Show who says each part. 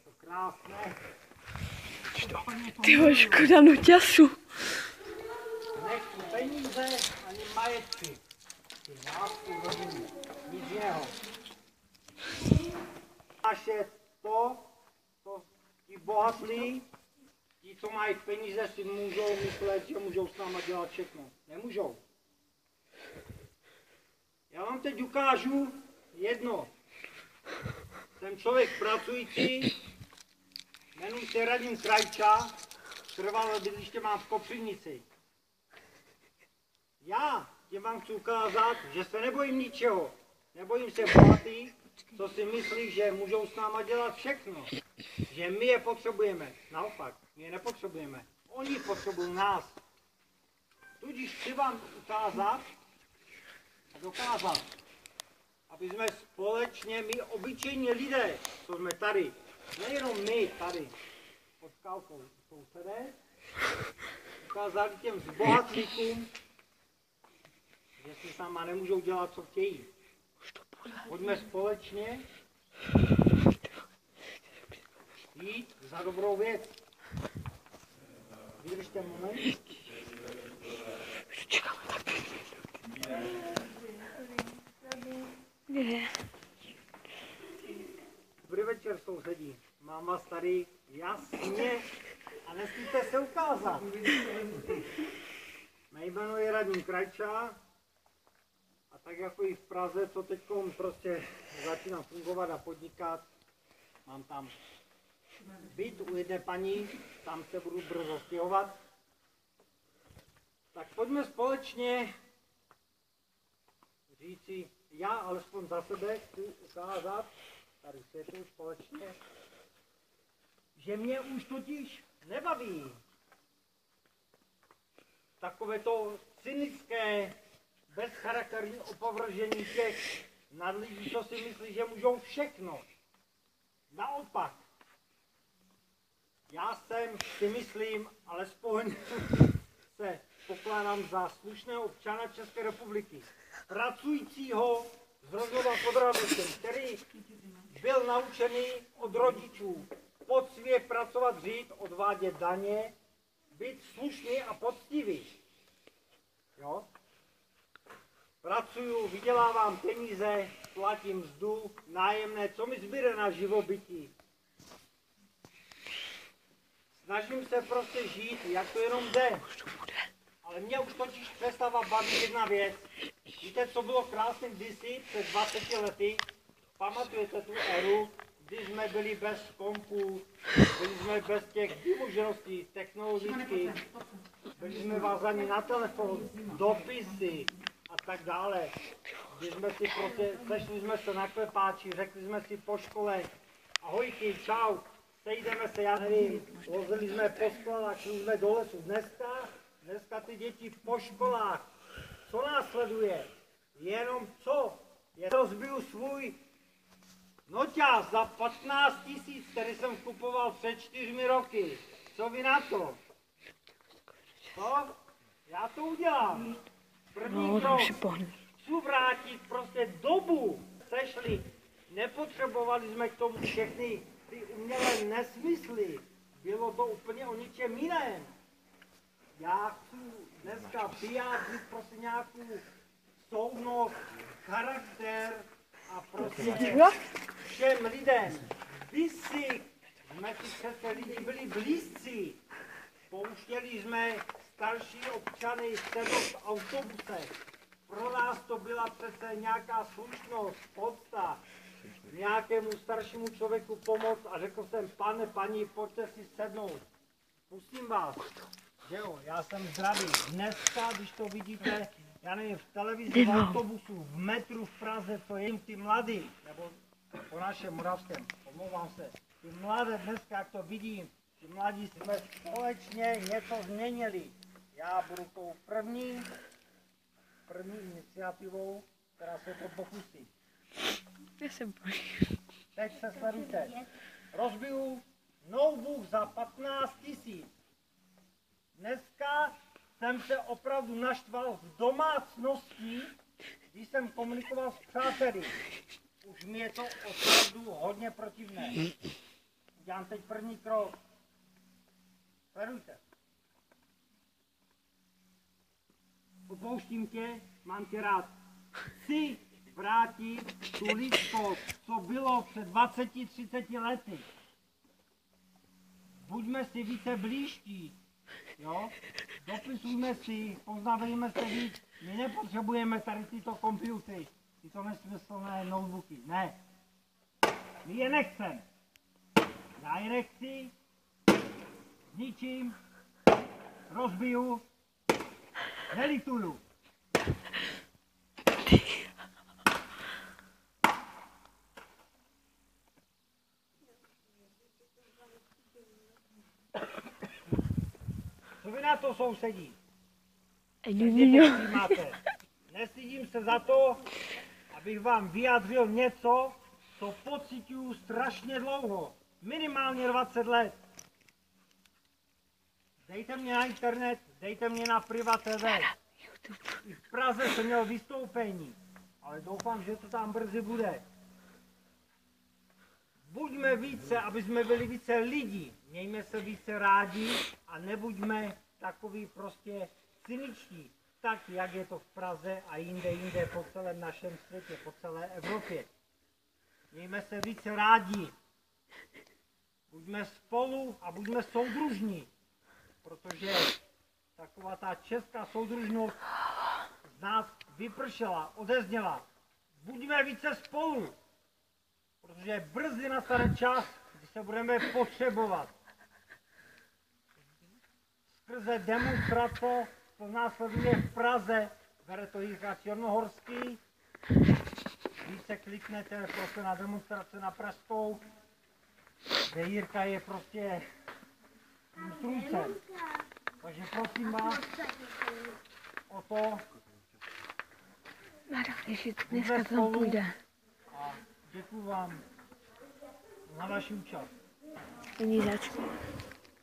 Speaker 1: to krásné.
Speaker 2: Tyjo, škoda noťasu.
Speaker 1: Nechci peníze ani majetky. Ty lásku rodinu, nic jiného. Naše to ti bohatlí, ti, co mají peníze, si můžou myslet, že můžou s náma dělat všechno. Nemůžou. Já vám teď ukážu jedno. Jsem člověk pracující, jmenuji se Radim Krajča, trvalé bydliště mám v Kopřivnici. Já tím vám chci ukázat, že se nebojím ničeho. Nebojím se bohatých, co si myslí, že můžou s náma dělat všechno. Že my je potřebujeme. Naopak, my je nepotřebujeme. Oni potřebují nás. Tudíž chci vám ukázat a dokázat, aby jsme společně, my obyčejní lidé, co jsme tady, nejenom my tady, pod Kalkou sousedé, ukázali těm zbohatlíkům, že si sama nemůžou dělat, co chtějí. Pojďme společně jít za dobrou věc. Vydržte moment. Dobrý večer, sousedí. Mám vás tady jasně a nesmíte se ukázat. Mé jméno je Radim Krajča a tak jako i v Praze, co teď prostě začínám fungovat a podnikat, mám tam byt u jedné paní, tam se budu brzo stěhovat. Tak pojďme společně říci, já alespoň za sebe chci ukázat, tady světlu společně, že mě už totiž nebaví takové to cynické, bezcharakterní opovržení těch nadlidí, co si myslí, že můžou všechno. Naopak, já si myslím, alespoň se pokládám za slušného občana České republiky, pracujícího z Rožnova pod Radocem, který byl naučený od rodičů poctivě pracovat, žít, odvádět daně, být slušný a poctivý. Jo? Pracuju, vydělávám peníze, platím mzdu, nájemné, co mi zbyde na živobytí. Snažím se prostě žít, jak to jenom jde. Ale mě už totiž přestává bavit jedna věc. Víte, co bylo krásné kdysi, před 20 lety? Pamatujete tu éru, kdy jsme byli bez kompů, byli jsme bez těch vymožeností technologických, byli jsme vázaní na telefon, dopisy a tak dále. Kdy jsme si prostě, sešli jsme se na klepáči, řekli jsme si po škole, ahojky, čau, sejdeme se, já nevím, vozili jsme po školách, šli jsme do lesu. Dneska ty děti po školách, co následuje? Jenom co? Já rozbiju svůj noťaz za 15 000, který jsem kupoval před 4 roky. Co vy na to? Co? Já to udělám. První krok. Chci vrátit prostě dobu. Sešli. Nepotřebovali jsme k tomu všechny ty umělé nesmysly. Bylo to úplně o ničem jiném. Já chci dneska vyjádřit prostě nějakou soudnost, charakter a prostě všem lidem. Kdysi jsme si přece lidi byli blízcí, pouštěli jsme starší občany sednout v autobuse. Pro nás to byla přece nějaká slušnost, podsta, nějakému staršímu člověku pomoct a řekl jsem, pane, paní, pojďte si sednout. Pustím vás. Že jo, já jsem zdravý. Dneska, když to vidíte, já nevím, v televizi, v autobusu, v metru v Praze, to je ty mladí, nebo po našem moravském, omlouvám se, ty mladé dneska, jak to vidím, ty mladí jsme společně něco změnili. Já budu tou první iniciativou, která se to pokusí.
Speaker 2: Já se bojím.
Speaker 1: Teď se sledujte. Rozbiju notebook za 15 000. Dneska jsem se opravdu naštval v domácnosti, když jsem komunikoval s přáteli. Už mi je to opravdu hodně protivné. Dělám teď první krok. Sledujte. Opouštím tě, mám tě rád. Chci vrátit tu lidskost, co bylo před 20-30 lety. Buďme si více blížší, jo? Dopisujme si, poznávejme se víc. My nepotřebujeme tady tyto komputery, tyto nesmyslné notebooky, ne. My je nechceme. Já je nechci, zničím, rozbiju, nelituju. Co vy na to, sousedí? Máte. Nestydím se za to, abych vám vyjádřil něco, co pociťuju strašně dlouho. Minimálně 20 let. Dejte mě na internet, dejte mě na Priva TV. I v Praze jsem měl vystoupení, ale doufám, že to tam brzy bude. Buďme více, aby jsme byli více lidi, mějme se více rádi a nebuďme takový prostě cyničtí, tak jak je to v Praze a jinde po celém našem světě, po celé Evropě. Mějme se více rádi, buďme spolu a buďme soudružní, protože taková ta česká soudružnost z nás vypršela, odezněla. Buďme více spolu, protože brzy nastane čas, kdy se budeme potřebovat. Skrze demonstrace, to následuje v Praze, bere to Jirka Černohorský. Více kliknete prostě na demonstrace na Pražskou, kde Jirka je prostě strůjcem. Takže prosím vás o to,
Speaker 2: Dneska to tam půjde.
Speaker 1: a děkuji vám za vaši účast.
Speaker 2: Není zač.